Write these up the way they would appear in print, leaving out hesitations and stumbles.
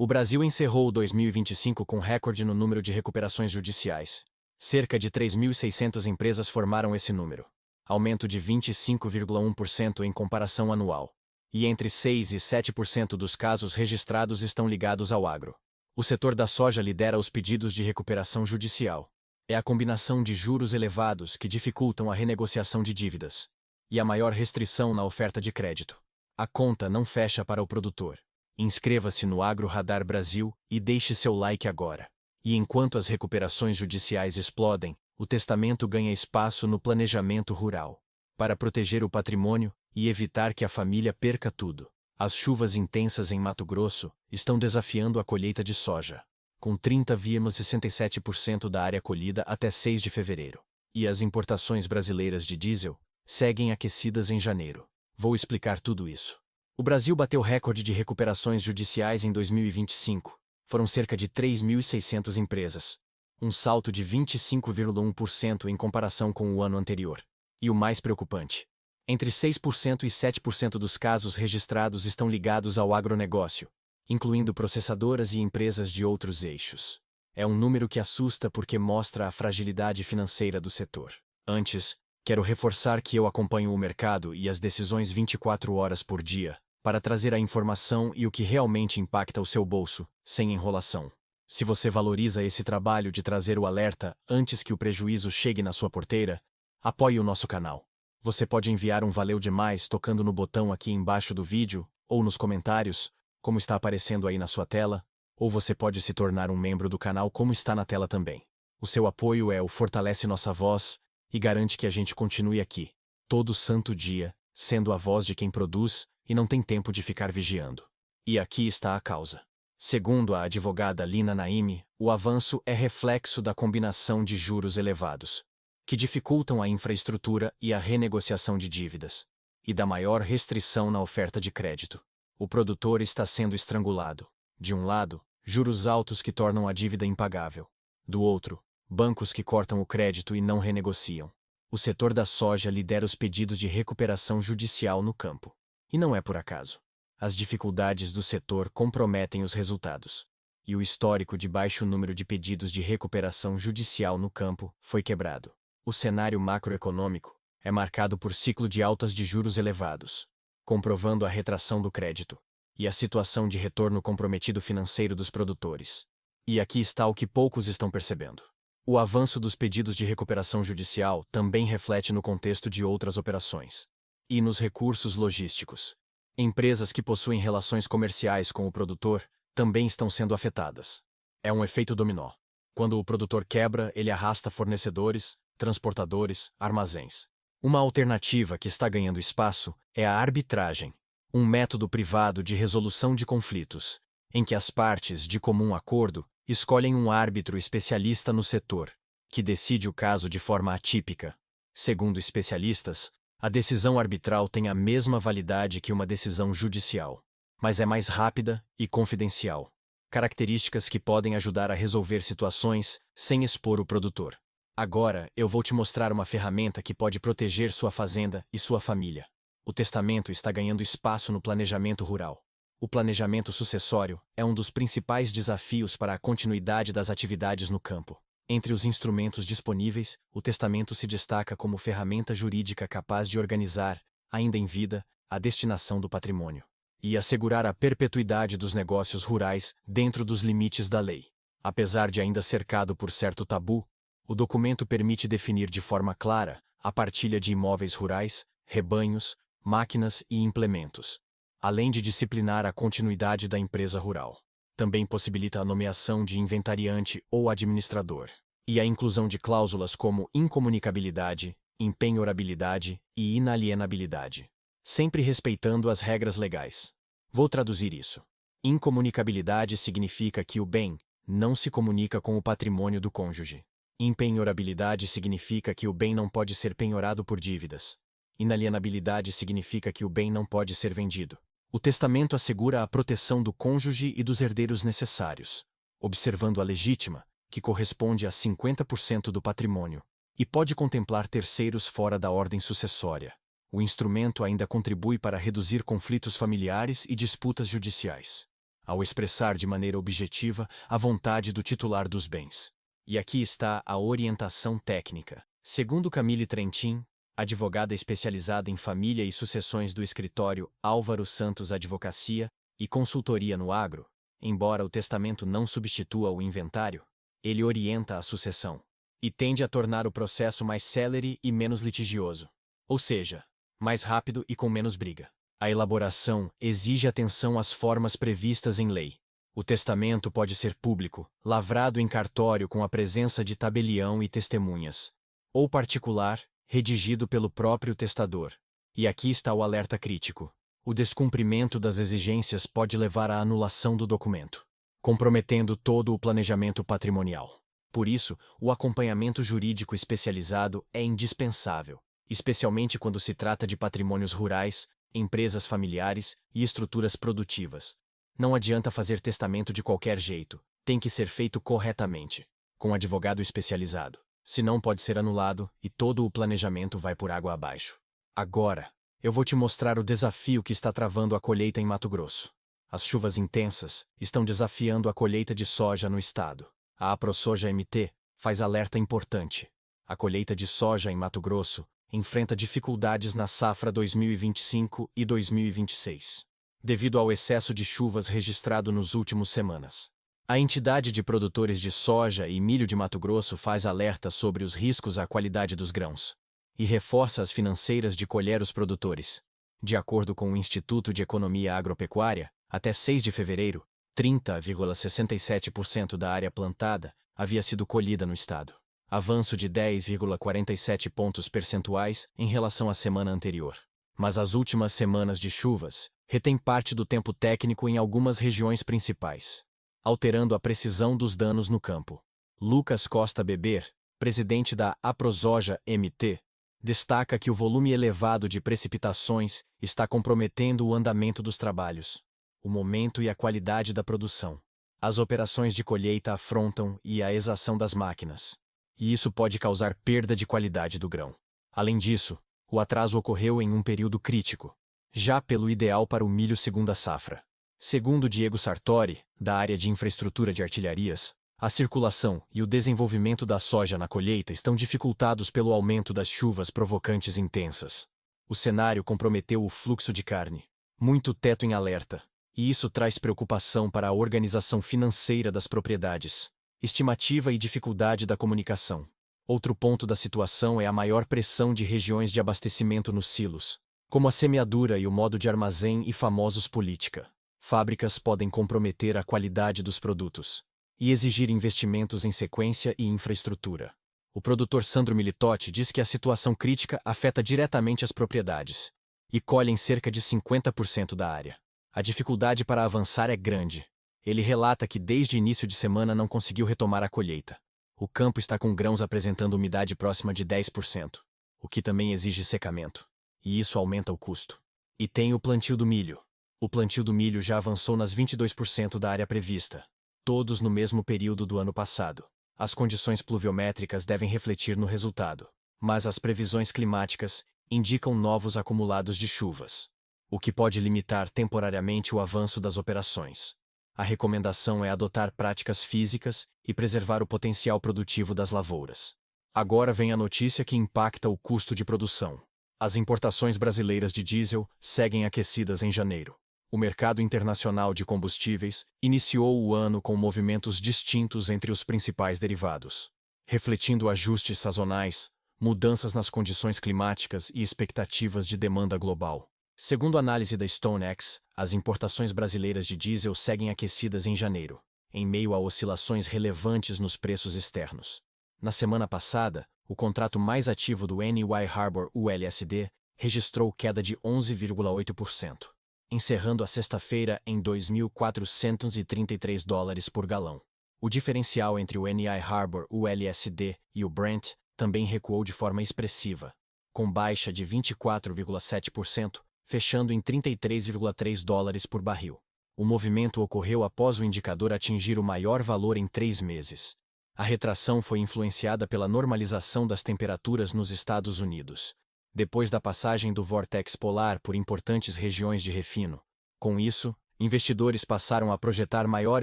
O Brasil encerrou 2025 com recorde no número de recuperações judiciais. Cerca de 3.600 empresas formaram esse número, aumento de 25,1% em comparação anual. E entre 6 e 7% dos casos registrados estão ligados ao agro. O setor da soja lidera os pedidos de recuperação judicial. É a combinação de juros elevados que dificultam a renegociação de dívidas e a maior restrição na oferta de crédito. A conta não fecha para o produtor. Inscreva-se no Agro Radar Brasil e deixe seu like agora. E enquanto as recuperações judiciais explodem, o testamento ganha espaço no planejamento rural. Para proteger o patrimônio e evitar que a família perca tudo, as chuvas intensas em Mato Grosso estão desafiando a colheita de soja, com 30,67% da área colhida até 6 de fevereiro. E as importações brasileiras de diesel seguem aquecidas em janeiro. Vou explicar tudo isso. O Brasil bateu recorde de recuperações judiciais em 2025. Foram cerca de 3.600 empresas, um salto de 25,1% em comparação com o ano anterior. E o mais preocupante: entre 6% e 7% dos casos registrados estão ligados ao agronegócio, incluindo processadoras e empresas de outros eixos. É um número que assusta porque mostra a fragilidade financeira do setor. Antes, quero reforçar que eu acompanho o mercado e as decisões 24 horas por dia, para trazer a informação e o que realmente impacta o seu bolso, sem enrolação. Se você valoriza esse trabalho de trazer o alerta antes que o prejuízo chegue na sua porteira, apoie o nosso canal. Você pode enviar um valeu demais tocando no botão aqui embaixo do vídeo, ou nos comentários, como está aparecendo aí na sua tela, ou você pode se tornar um membro do canal como está na tela também. O seu apoio fortalece nossa voz e garante que a gente continue aqui, todo santo dia, sendo a voz de quem produz e não tem tempo de ficar vigiando. E aqui está a causa. Segundo a advogada Lina Naime, o avanço é reflexo da combinação de juros elevados, que dificultam a infraestrutura e a renegociação de dívidas, e da maior restrição na oferta de crédito. O produtor está sendo estrangulado. De um lado, juros altos que tornam a dívida impagável. Do outro, bancos que cortam o crédito e não renegociam. O setor da soja lidera os pedidos de recuperação judicial no campo. E não é por acaso. As dificuldades do setor comprometem os resultados. E o histórico de baixo número de pedidos de recuperação judicial no campo foi quebrado. O cenário macroeconômico é marcado por ciclo de altas de juros elevados, comprovando a retração do crédito e a situação de retorno comprometido financeiro dos produtores. E aqui está o que poucos estão percebendo. O avanço dos pedidos de recuperação judicial também reflete no contexto de outras operações. E nos recursos logísticos. Empresas que possuem relações comerciais com o produtor também estão sendo afetadas. É um efeito dominó. Quando o produtor quebra, ele arrasta fornecedores, transportadores, armazéns. Uma alternativa que está ganhando espaço é a arbitragem, um método privado de resolução de conflitos, em que as partes, de comum acordo, escolhem um árbitro especialista no setor, que decide o caso de forma atípica. Segundo especialistas, a decisão arbitral tem a mesma validade que uma decisão judicial, mas é mais rápida e confidencial. Características que podem ajudar a resolver situações sem expor o produtor. Agora, eu vou te mostrar uma ferramenta que pode proteger sua fazenda e sua família. O testamento está ganhando espaço no planejamento rural. O planejamento sucessório é um dos principais desafios para a continuidade das atividades no campo. Entre os instrumentos disponíveis, o testamento se destaca como ferramenta jurídica capaz de organizar, ainda em vida, a destinação do patrimônio e assegurar a perpetuidade dos negócios rurais dentro dos limites da lei. Apesar de ainda cercado por certo tabu, o documento permite definir de forma clara a partilha de imóveis rurais, rebanhos, máquinas e implementos, além de disciplinar a continuidade da empresa rural. Também possibilita a nomeação de inventariante ou administrador, e a inclusão de cláusulas como incomunicabilidade, empenhorabilidade e inalienabilidade, sempre respeitando as regras legais. Vou traduzir isso. Incomunicabilidade significa que o bem não se comunica com o patrimônio do cônjuge. Empenhorabilidade significa que o bem não pode ser penhorado por dívidas. Inalienabilidade significa que o bem não pode ser vendido. O testamento assegura a proteção do cônjuge e dos herdeiros necessários, observando a legítima, que corresponde a 50% do patrimônio, e pode contemplar terceiros fora da ordem sucessória. O instrumento ainda contribui para reduzir conflitos familiares e disputas judiciais. ao expressar de maneira objetiva a vontade do titular dos bens. E aqui está a orientação técnica. Segundo Camille Trentin, advogada especializada em família e sucessões do escritório Álvaro Santos Advocacia e Consultoria no Agro, embora o testamento não substitua o inventário, ele orienta a sucessão e tende a tornar o processo mais célere e menos litigioso, ou seja, mais rápido e com menos briga. A elaboração exige atenção às formas previstas em lei. O testamento pode ser público, lavrado em cartório com a presença de tabelião e testemunhas, ou particular, redigido pelo próprio testador. E aqui está o alerta crítico. O descumprimento das exigências pode levar à anulação do documento, comprometendo todo o planejamento patrimonial. Por isso, o acompanhamento jurídico especializado é indispensável, especialmente quando se trata de patrimônios rurais, empresas familiares e estruturas produtivas. Não adianta fazer testamento de qualquer jeito, tem que ser feito corretamente, com advogado especializado. Senão pode ser anulado e todo o planejamento vai por água abaixo. Agora, eu vou te mostrar o desafio que está travando a colheita em Mato Grosso. As chuvas intensas estão desafiando a colheita de soja no estado. A AproSoja MT faz alerta importante. A colheita de soja em Mato Grosso enfrenta dificuldades na safra 2025 e 2026, devido ao excesso de chuvas registrado nos últimos semanas. A entidade de produtores de soja e milho de Mato Grosso faz alerta sobre os riscos à qualidade dos grãos e reforça as financeiras de colher os produtores. De acordo com o Instituto de Economia Agropecuária, até 6 de fevereiro, 30,67% da área plantada havia sido colhida no estado, avanço de 10,47 pontos percentuais em relação à semana anterior. Mas as últimas semanas de chuvas retêm parte do tempo técnico em algumas regiões principais, alterando a precisão dos danos no campo. Lucas Costa Beber, presidente da AproSoja MT, destaca que o volume elevado de precipitações está comprometendo o andamento dos trabalhos, o momento e a qualidade da produção. As operações de colheita afrontam e a exaustão das máquinas, e isso pode causar perda de qualidade do grão. Além disso, o atraso ocorreu em um período crítico, já pelo ideal para o milho segunda safra. Segundo Diego Sartori, da área de infraestrutura de artilharias, a circulação e o desenvolvimento da soja na colheita estão dificultados pelo aumento das chuvas provocantes intensas. O cenário comprometeu o fluxo de carne. Muito teto em alerta, e isso traz preocupação para a organização financeira das propriedades, estimativa e dificuldade da comunicação. Outro ponto da situação é a maior pressão de regiões de abastecimento nos silos, como a semeadura e o modo de armazém e famosos política. Fábricas podem comprometer a qualidade dos produtos e exigir investimentos em sequência e infraestrutura. O produtor Sandro Militotti diz que a situação crítica afeta diretamente as propriedades e colhem cerca de 50% da área. A dificuldade para avançar é grande. Ele relata que desde início de semana não conseguiu retomar a colheita. O campo está com grãos apresentando umidade próxima de 10%, o que também exige secamento, e isso aumenta o custo. E tem o plantio do milho. O plantio do milho já avançou nas 22% da área prevista, todos no mesmo período do ano passado. As condições pluviométricas devem refletir no resultado, mas as previsões climáticas indicam novos acumulados de chuvas, o que pode limitar temporariamente o avanço das operações. A recomendação é adotar práticas físicas e preservar o potencial produtivo das lavouras. Agora vem a notícia que impacta o custo de produção. As importações brasileiras de diesel seguem aquecidas em janeiro. O mercado internacional de combustíveis iniciou o ano com movimentos distintos entre os principais derivados, refletindo ajustes sazonais, mudanças nas condições climáticas e expectativas de demanda global. Segundo a análise da StoneX, as importações brasileiras de diesel seguem aquecidas em janeiro, em meio a oscilações relevantes nos preços externos. Na semana passada, o contrato mais ativo do NY Harbor ULSD registrou queda de 11,8%. Encerrando a sexta-feira em $2.433 por galão. O diferencial entre o NY Harbor ULSD e o Brent também recuou de forma expressiva, com baixa de 24,7%, fechando em $33,3 por barril. O movimento ocorreu após o indicador atingir o maior valor em 3 meses. A retração foi influenciada pela normalização das temperaturas nos Estados Unidos, depois da passagem do vórtex polar por importantes regiões de refino. Com isso, Investidores passaram a projetar maior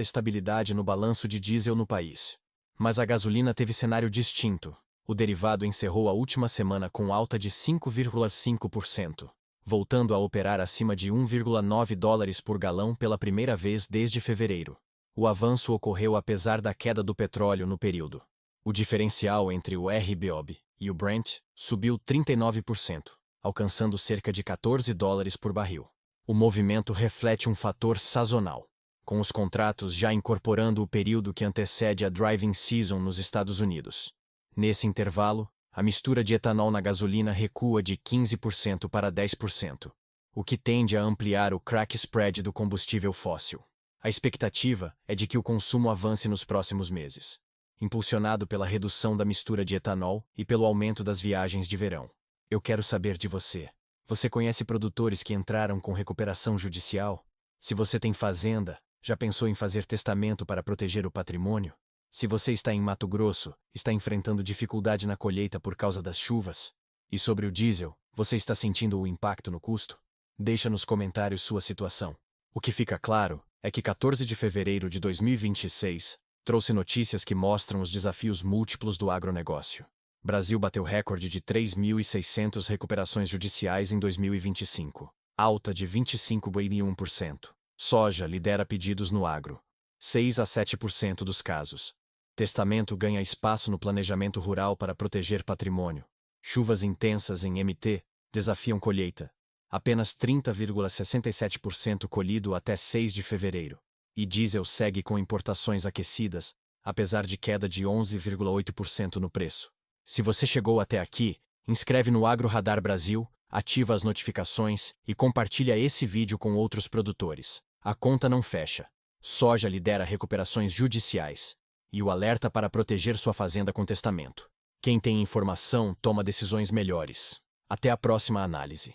estabilidade no balanço de diesel no país. Mas a gasolina teve cenário distinto. O derivado encerrou a última semana com alta de 5,5%, voltando a operar acima de $1,9 por galão pela primeira vez desde fevereiro. O avanço ocorreu apesar da queda do petróleo no período. O diferencial entre o RBOB e o Brent subiu 39%, alcançando cerca de $14 por barril. O movimento reflete um fator sazonal, com os contratos já incorporando o período que antecede a driving season nos Estados Unidos. Nesse intervalo, a mistura de etanol na gasolina recua de 15% para 10%, o que tende a ampliar o crack spread do combustível fóssil. A expectativa é de que o consumo avance nos próximos meses, impulsionado pela redução da mistura de etanol e pelo aumento das viagens de verão. Eu quero saber de você. Você conhece produtores que entraram com recuperação judicial? Se você tem fazenda, já pensou em fazer testamento para proteger o patrimônio? Se você está em Mato Grosso, está enfrentando dificuldade na colheita por causa das chuvas? E sobre o diesel, você está sentindo o impacto no custo? Deixa nos comentários sua situação. O que fica claro é que 14 de fevereiro de 2026 trouxe notícias que mostram os desafios múltiplos do agronegócio. Brasil bateu recorde de 3.600 recuperações judiciais em 2025, alta de 25,1%. Soja lidera pedidos no agro, 6 a 7% dos casos. Testamento ganha espaço no planejamento rural para proteger patrimônio. Chuvas intensas em MT desafiam colheita. Apenas 30,67% colhido até 6 de fevereiro. E diesel segue com importações aquecidas, apesar de queda de 11,8% no preço. Se você chegou até aqui, inscreve no Agro Radar Brasil, ativa as notificações e compartilha esse vídeo com outros produtores. A conta não fecha. Soja lidera recuperações judiciais. E o alerta para proteger sua fazenda com testamento. Quem tem informação toma decisões melhores. Até a próxima análise.